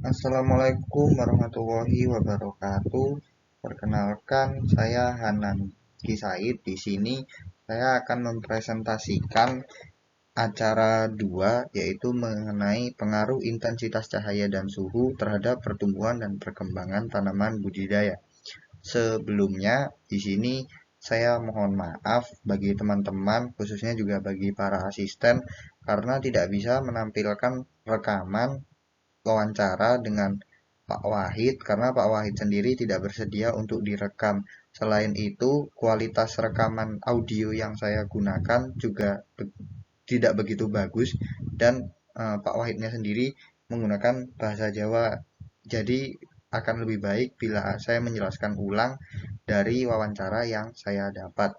Assalamualaikum warahmatullahi wabarakatuh. Perkenalkan, saya Hanan Kisaid. Di sini saya akan mempresentasikan acara 2, yaitu mengenai pengaruh intensitas cahaya dan suhu terhadap pertumbuhan dan perkembangan tanaman budidaya. Sebelumnya, di sini saya mohon maaf bagi teman-teman, khususnya juga bagi para asisten, karena tidak bisa menampilkan rekaman wawancara dengan Pak Wahid karena Pak Wahid sendiri tidak bersedia untuk direkam. Selain itu, kualitas rekaman audio yang saya gunakan juga tidak begitu bagus dan Pak Wahidnya sendiri menggunakan bahasa Jawa. Jadi akan lebih baik bila saya menjelaskan ulang dari wawancara yang saya dapat.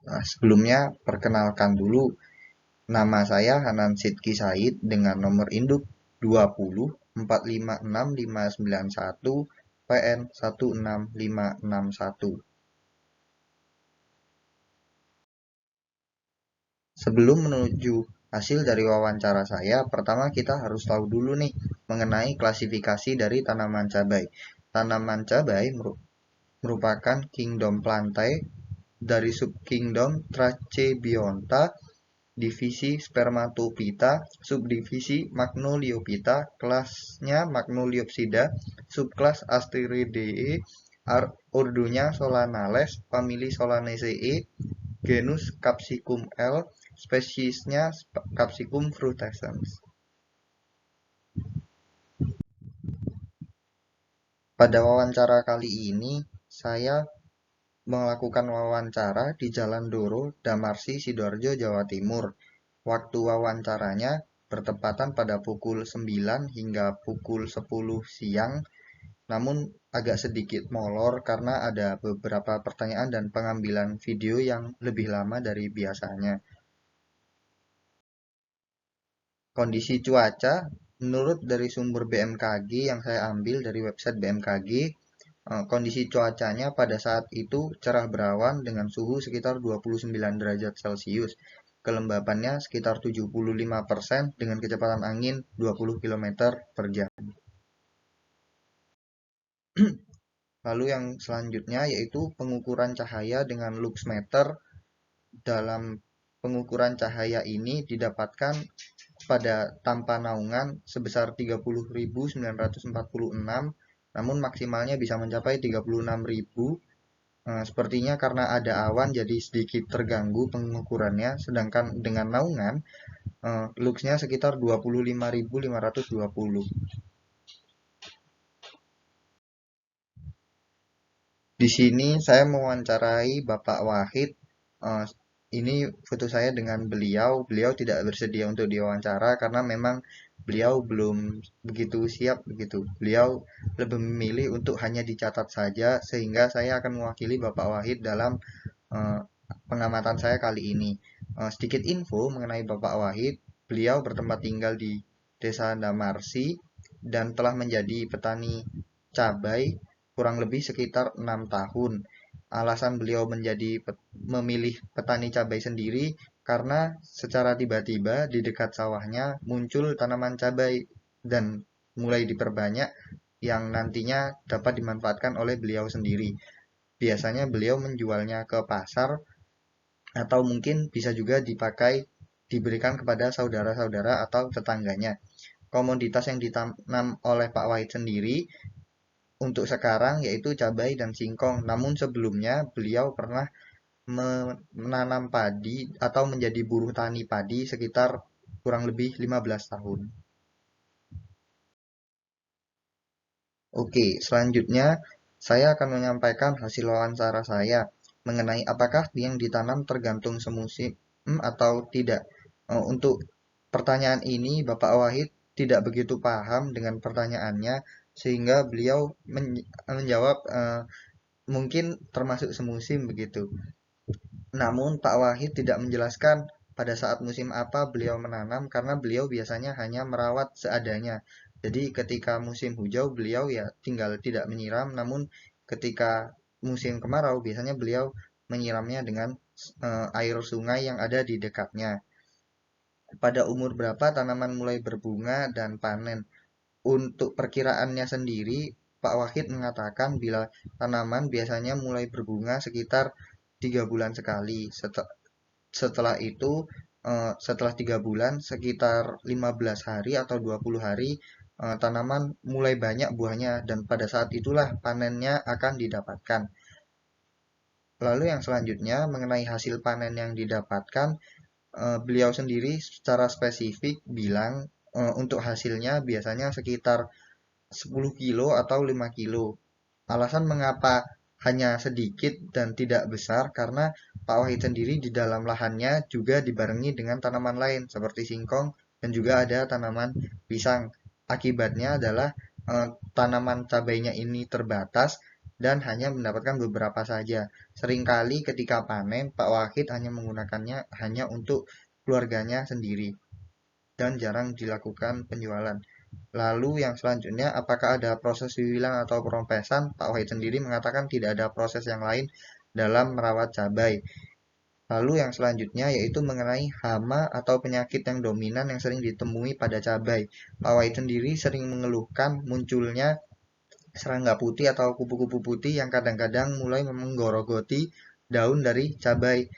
Nah, sebelumnya perkenalkan dulu. Nama saya Hanan Sidki Said dengan nomor induk 20 456 591 PN 16561. Sebelum menuju hasil dari wawancara saya, pertama kita harus tahu dulu nih mengenai klasifikasi dari tanaman cabai. Tanaman cabai merupakan kingdom plantae dari subkingdom Trachebionta, divisi Spermatophyta, subdivisi Magnoliophyta, kelasnya Magnoliopsida, subkelas Asteridae, ordonya Solanales, famili Solanaceae, genus Capsicum L, spesiesnya Capsicum frutescens. Pada wawancara kali ini, saya melakukan wawancara di Jalan Doro, Damarsi, Sidoarjo, Jawa Timur. Waktu wawancaranya bertepatan pada pukul 9 hingga pukul 10 siang, namun agak sedikit molor karena ada beberapa pertanyaan dan pengambilan video yang lebih lama dari biasanya. Kondisi cuaca, menurut dari sumber BMKG yang saya ambil dari website BMKG, kondisi cuacanya pada saat itu cerah berawan dengan suhu sekitar 29 derajat Celcius. Kelembapannya sekitar 75% dengan kecepatan angin 20 km per jam. Lalu yang selanjutnya yaitu pengukuran cahaya dengan luxmeter. Dalam pengukuran cahaya ini didapatkan pada tanpa naungan sebesar 30.946, namun maksimalnya bisa mencapai 36.000. Sepertinya karena ada awan jadi sedikit terganggu pengukurannya, sedangkan dengan naungan luxnya sekitar 25.520. Di sini saya mewawancarai Bapak Wahid. Eh, ini foto saya dengan beliau. Beliau tidak bersedia untuk diwawancara karena memang beliau belum begitu siap begitu. Beliau lebih memilih untuk hanya dicatat saja sehingga saya akan mewakili Bapak Wahid dalam eh, pengamatan saya kali ini. Sedikit info mengenai Bapak Wahid. Beliau bertempat tinggal di Desa Damarsi dan telah menjadi petani cabai kurang lebih sekitar 6 tahun. Alasan beliau memilih petani cabai sendiri karena secara tiba-tiba di dekat sawahnya muncul tanaman cabai dan mulai diperbanyak yang nantinya dapat dimanfaatkan oleh beliau sendiri. Biasanya beliau menjualnya ke pasar atau mungkin bisa juga diberikan kepada saudara-saudara atau tetangganya. Komoditas yang ditanam oleh Pak Wahid sendiri untuk sekarang yaitu cabai dan singkong. Namun sebelumnya beliau pernah menanam padi atau menjadi buruh tani padi sekitar kurang lebih 15 tahun. Oke, selanjutnya saya akan menyampaikan hasil wawancara saya mengenai apakah yang ditanam tergantung semusim atau tidak. Untuk pertanyaan ini Bapak Wahid tidak begitu paham dengan pertanyaannya sehingga beliau menjawab mungkin termasuk semusim begitu. Namun Pak Wahid tidak menjelaskan pada saat musim apa beliau menanam karena beliau biasanya hanya merawat seadanya. Jadi ketika musim hujau beliau ya tinggal tidak menyiram, namun ketika musim kemarau biasanya beliau menyiramnya dengan air sungai yang ada di dekatnya. pada umur berapa tanaman mulai berbunga dan panen. Untuk perkiraannya sendiri, Pak Wahid mengatakan bila tanaman biasanya mulai berbunga sekitar 3 bulan sekali. Setelah itu, setelah 3 bulan, sekitar 15 hari atau 20 hari, tanaman mulai banyak buahnya dan pada saat itulah panennya akan didapatkan. Lalu yang selanjutnya mengenai hasil panen yang didapatkan, beliau sendiri secara spesifik bilang untuk hasilnya biasanya sekitar 10 kilo atau 5 kilo. Alasan mengapa hanya sedikit dan tidak besar karena Pak Wahid sendiri di dalam lahannya juga dibarengi dengan tanaman lain seperti singkong dan juga ada tanaman pisang. Akibatnya adalah tanaman cabainya ini terbatas dan hanya mendapatkan beberapa saja. Seringkali ketika panen, Pak Wahid hanya menggunakannya hanya untuk keluarganya sendiri dan jarang dilakukan penjualan. Lalu yang selanjutnya, apakah ada proses wiwilan atau perompesan? Pak Wahid sendiri mengatakan tidak ada proses yang lain dalam merawat cabai. Lalu yang selanjutnya yaitu mengenai hama atau penyakit yang dominan yang sering ditemui pada cabai. Pak Wahid sendiri sering mengeluhkan munculnya serangga putih atau kupu-kupu putih yang kadang-kadang mulai menggorogoti daun dari cabai.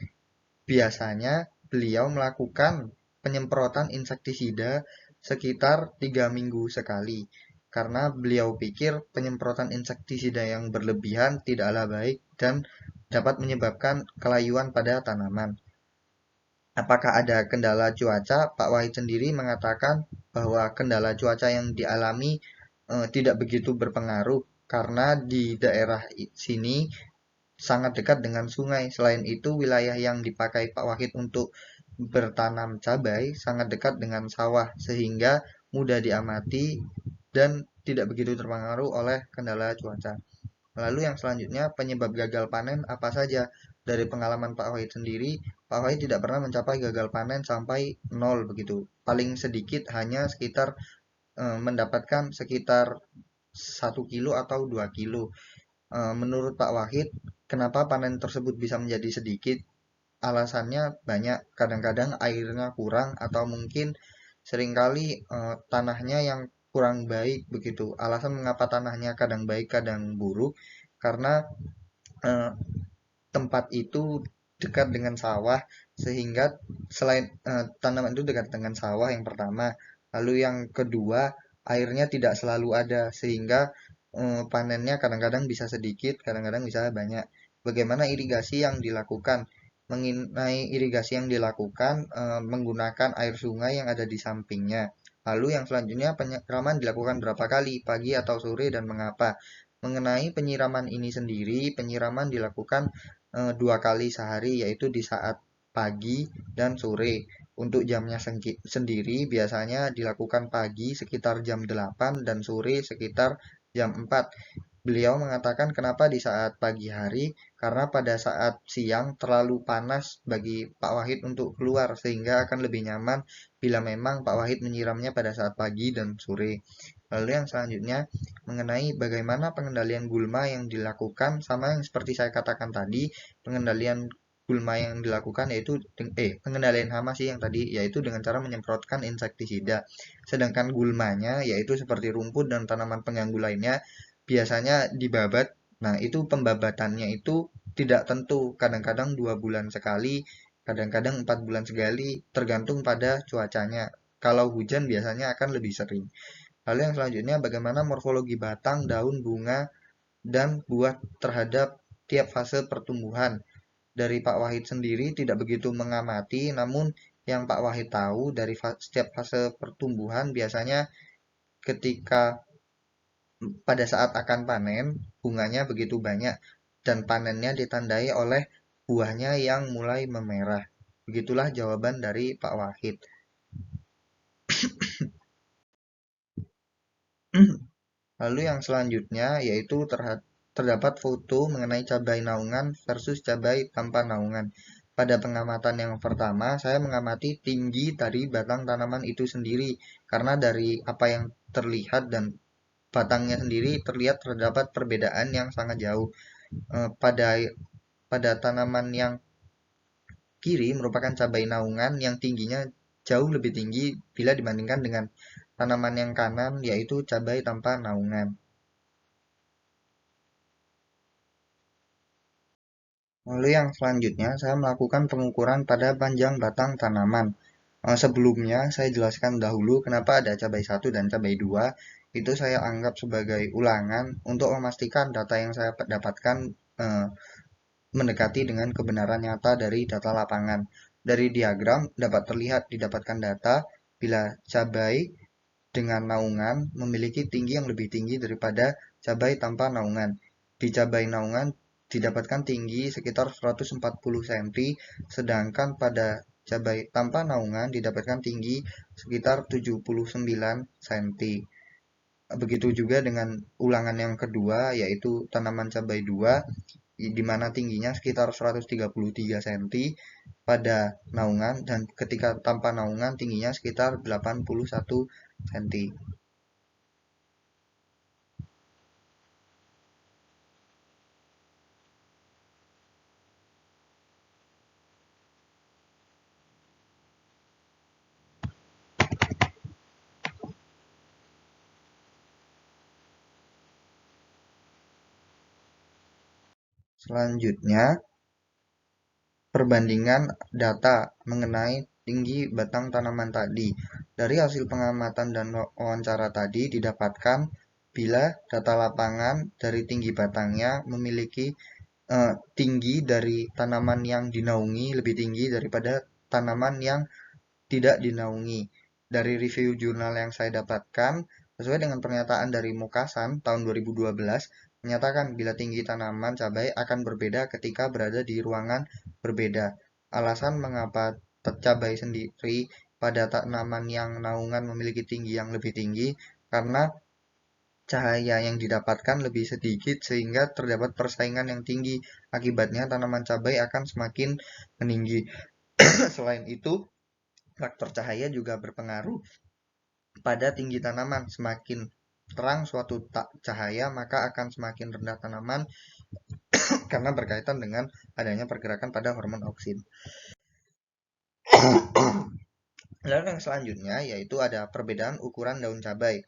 Biasanya beliau melakukan penyemprotan insektisida sekitar 3 minggu sekali, karena beliau pikir penyemprotan insektisida yang berlebihan tidaklah baik dan dapat menyebabkan kelayuan pada tanaman. Apakah ada kendala cuaca? Pak Wahid sendiri mengatakan bahwa kendala cuaca yang dialami tidak begitu berpengaruh karena di daerah sini sangat dekat dengan sungai. Selain itu, wilayah yang dipakai Pak Wahid untuk bertanam cabai sangat dekat dengan sawah, sehingga mudah diamati dan tidak begitu terpengaruh oleh kendala cuaca. Lalu yang selanjutnya, penyebab gagal panen apa saja? Dari pengalaman Pak Wahid sendiri, Pak Wahid tidak pernah mencapai gagal panen sampai nol begitu. Paling sedikit hanya sekitar mendapatkan sekitar 1 kilo atau 2 kilo. Menurut Pak Wahid, kenapa panen tersebut bisa menjadi sedikit? Alasannya banyak, kadang-kadang airnya kurang atau mungkin seringkali tanahnya yang kurang baik begitu. Alasan mengapa tanahnya kadang baik kadang buruk karena eh, tempat itu dekat dengan sawah sehingga selain tanaman itu dekat dengan sawah yang pertama, lalu yang kedua airnya tidak selalu ada sehingga panennya kadang-kadang bisa sedikit, kadang-kadang bisa banyak. Bagaimana irigasi yang dilakukan? Mengenai irigasi yang dilakukan menggunakan air sungai yang ada di sampingnya. Lalu yang selanjutnya penyiraman dilakukan berapa kali, pagi atau sore dan mengapa? Mengenai penyiraman ini sendiri, penyiraman dilakukan 2 kali sehari yaitu di saat pagi dan sore. Untuk jamnya sendiri biasanya dilakukan pagi sekitar jam 8 dan sore sekitar jam 4. Beliau mengatakan kenapa di saat pagi hari, karena pada saat siang terlalu panas bagi Pak Wahid untuk keluar, sehingga akan lebih nyaman bila memang Pak Wahid menyiramnya pada saat pagi dan sore. Lalu yang selanjutnya, mengenai bagaimana pengendalian gulma yang dilakukan, sama yang seperti saya katakan tadi, pengendalian gulma yang dilakukan yaitu pengendalian hama sih yang tadi yaitu dengan cara menyemprotkan insektisida. Sedangkan gulmanya yaitu seperti rumput dan tanaman pengganggu lainnya biasanya dibabat. Nah, itu pembabatannya itu tidak tentu, kadang-kadang 2 bulan sekali, kadang-kadang 4 bulan sekali, tergantung pada cuacanya. Kalau hujan biasanya akan lebih sering. Lalu yang selanjutnya, bagaimana morfologi batang, daun, bunga, dan buah terhadap tiap fase pertumbuhan. Dari Pak Wahid sendiri tidak begitu mengamati, namun yang Pak Wahid tahu dari setiap fase pertumbuhan biasanya ketika pada saat akan panen, bunganya begitu banyak dan panennya ditandai oleh buahnya yang mulai memerah. Begitulah jawaban dari Pak Wahid. Lalu yang selanjutnya yaitu terdapat foto mengenai cabai naungan versus cabai tanpa naungan. Pada pengamatan yang pertama, saya mengamati tinggi dari batang tanaman itu sendiri karena dari apa yang terlihat dan batangnya sendiri terlihat terdapat perbedaan yang sangat jauh. Pada tanaman yang kiri merupakan cabai naungan yang tingginya jauh lebih tinggi bila dibandingkan dengan tanaman yang kanan, yaitu cabai tanpa naungan. Lalu yang selanjutnya, saya melakukan pengukuran pada panjang batang tanaman. Sebelumnya, saya jelaskan dahulu kenapa ada cabai 1 dan cabai 2. Itu saya anggap sebagai ulangan untuk memastikan data yang saya dapatkan eh, mendekati dengan kebenaran nyata dari data lapangan. Dari diagram dapat terlihat didapatkan data bila cabai dengan naungan memiliki tinggi yang lebih tinggi daripada cabai tanpa naungan. Di cabai naungan didapatkan tinggi sekitar 140 cm, sedangkan pada cabai tanpa naungan didapatkan tinggi sekitar 79 cm. Begitu juga dengan ulangan yang kedua, yaitu tanaman cabai 2, di mana tingginya sekitar 133 cm pada naungan, dan ketika tanpa naungan tingginya sekitar 81 cm. Selanjutnya, perbandingan data mengenai tinggi batang tanaman tadi. Dari hasil pengamatan dan wawancara tadi didapatkan bila data lapangan dari tinggi batangnya memiliki tinggi dari tanaman yang dinaungi lebih tinggi daripada tanaman yang tidak dinaungi. Dari review jurnal yang saya dapatkan, sesuai dengan pernyataan dari Mukasan tahun 2012, menyatakan bila tinggi tanaman cabai akan berbeda ketika berada di ruangan berbeda. Alasan mengapa cabai sendiri pada tanaman yang naungan memiliki tinggi yang lebih tinggi, karena cahaya yang didapatkan lebih sedikit sehingga terdapat persaingan yang tinggi. Akibatnya tanaman cabai akan semakin meninggi. Selain itu, faktor cahaya juga berpengaruh pada tinggi tanaman. Semakin terang suatu cahaya, maka akan semakin rendah tanaman karena berkaitan dengan adanya pergerakan pada hormon auksin. Lalu yang selanjutnya yaitu ada perbedaan ukuran daun cabai.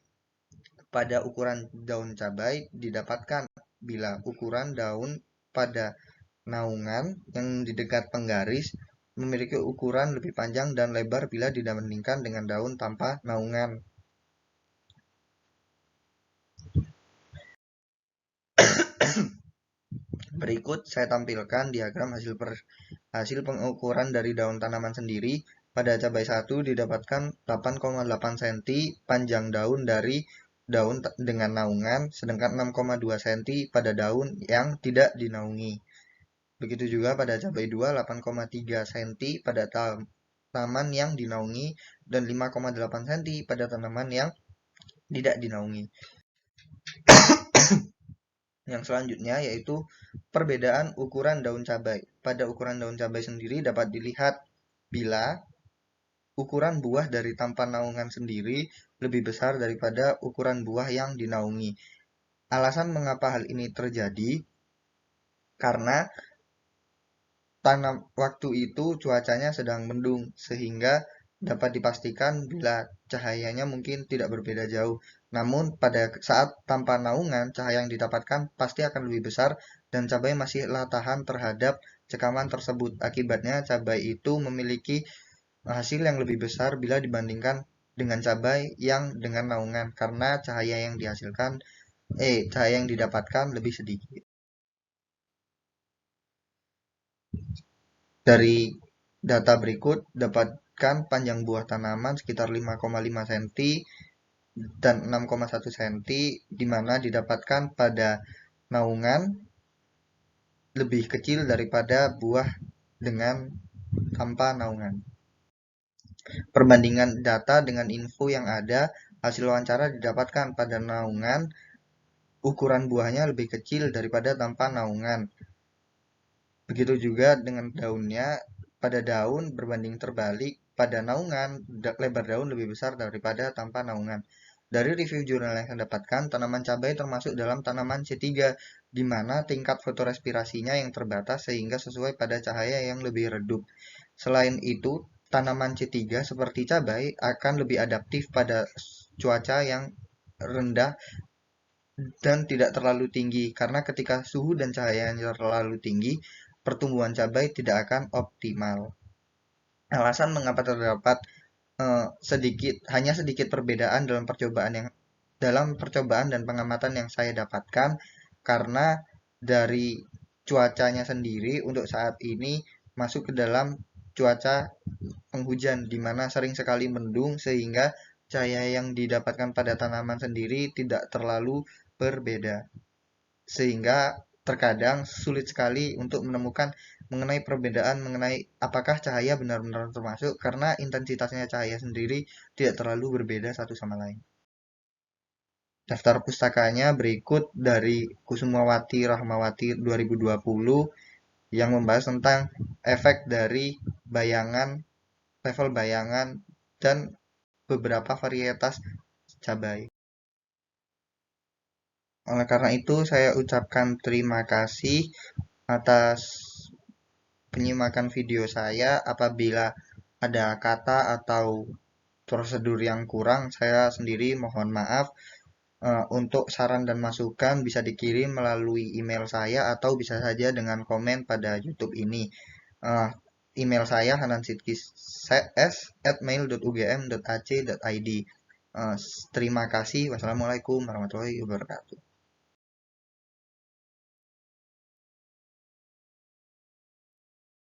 Pada ukuran daun cabai didapatkan bila ukuran daun pada naungan yang di dekat penggaris memiliki ukuran lebih panjang dan lebar bila dibandingkan dengan daun tanpa naungan. Berikut saya tampilkan diagram hasil pengukuran dari daun tanaman sendiri. Pada cabai 1 didapatkan 8,8 cm panjang daun dari daun dengan naungan, sedangkan 6,2 cm pada daun yang tidak dinaungi. Begitu juga pada cabai 2, 8,3 cm pada tanaman yang dinaungi dan 5,8 cm pada tanaman yang tidak dinaungi. Yang selanjutnya yaitu perbedaan ukuran daun cabai. Pada ukuran daun cabai sendiri dapat dilihat bila ukuran buah dari tanpa naungan sendiri lebih besar daripada ukuran buah yang dinaungi. Alasan mengapa hal ini terjadi karena waktu itu cuacanya sedang mendung sehingga dapat dipastikan bila cahayanya mungkin tidak berbeda jauh. Namun pada saat tanpa naungan, cahaya yang didapatkan pasti akan lebih besar dan cabai masihlah tahan terhadap cekaman tersebut. Akibatnya cabai itu memiliki hasil yang lebih besar bila dibandingkan dengan cabai yang dengan naungan karena cahaya yang didapatkan lebih sedikit. Dari data berikut dapatkan panjang buah tanaman sekitar 5,5 cm dan 6,1 cm, di mana didapatkan pada naungan lebih kecil daripada buah dengan tanpa naungan. Perbandingan data dengan info yang ada, hasil wawancara didapatkan pada naungan ukuran buahnya lebih kecil daripada tanpa naungan. Begitu juga dengan daunnya, pada daun berbanding terbalik, pada naungan lebar daun lebih besar daripada tanpa naungan. Dari review jurnal yang saya dapatkan, tanaman cabai termasuk dalam tanaman C3, di mana tingkat fotorespirasinya yang terbatas sehingga sesuai pada cahaya yang lebih redup. Selain itu, tanaman C3 seperti cabai akan lebih adaptif pada cuaca yang rendah dan tidak terlalu tinggi, karena ketika suhu dan cahayanya terlalu tinggi, pertumbuhan cabai tidak akan optimal. Alasan mengapa terdapat hanya sedikit perbedaan dalam percobaan dan pengamatan yang saya dapatkan, karena dari cuacanya sendiri untuk saat ini masuk ke dalam cuaca penghujan, di mana sering sekali mendung sehingga cahaya yang didapatkan pada tanaman sendiri tidak terlalu berbeda, sehingga terkadang sulit sekali untuk menemukan mengenai perbedaan mengenai apakah cahaya benar-benar termasuk, karena intensitasnya cahaya sendiri tidak terlalu berbeda satu sama lain. Daftar pustakanya berikut dari Kusumawati Rahmawati 2020 yang membahas tentang efek dari bayangan, level bayangan, dan beberapa varietas cabai. Oleh karena itu, saya ucapkan terima kasih atas penyimakan video saya. Apabila ada kata atau prosedur yang kurang, saya sendiri mohon maaf. Untuk saran dan masukan bisa dikirim melalui email saya atau bisa saja dengan komen pada YouTube ini. Eh, Email saya hanansidkis@mail.ugm.ac.id. Terima kasih. Wassalamualaikum warahmatullahi wabarakatuh.